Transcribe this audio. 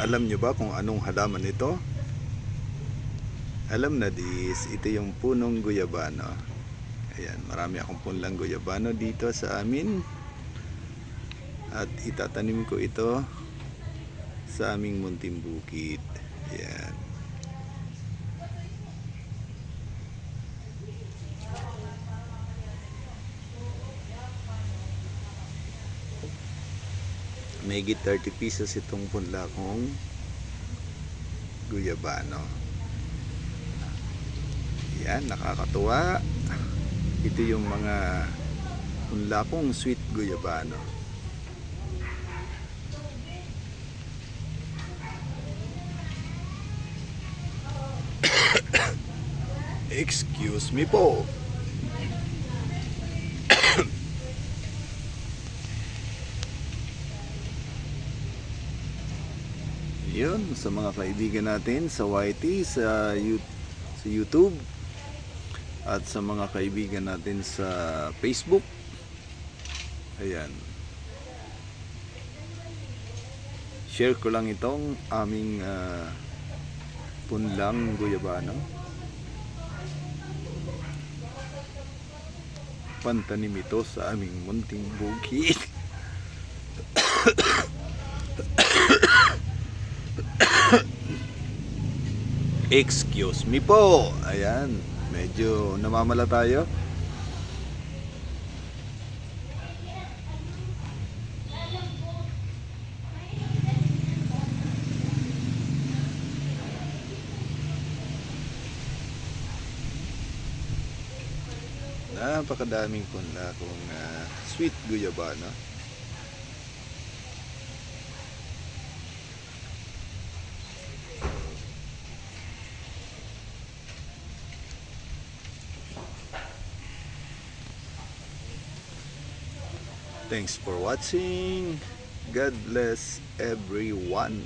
Alam nyo ba kung anong halaman ito? Alam na dis, ito yung punong guyabano. Ayan, marami akong punlang guyabano dito sa amin. At itatanim ko ito sa aming munting bukid. Ayan. Mayigit 30 pesos itong punla kong guyabano. Yan, nakakatuwa. Ito yung mga punla kong sweet guyabano. Excuse me po. Yun, sa mga kaibigan natin sa YT, sa YouTube, at sa mga kaibigan natin sa Facebook. Ayan. Share ko lang itong aming punlang guyabano. Pantanim ito sa aming munting bukid. Excuse me po. Ayan, medyo namamala tayo. Napakadaming punla kung sweet guyabano. Thanks for watching. God bless everyone.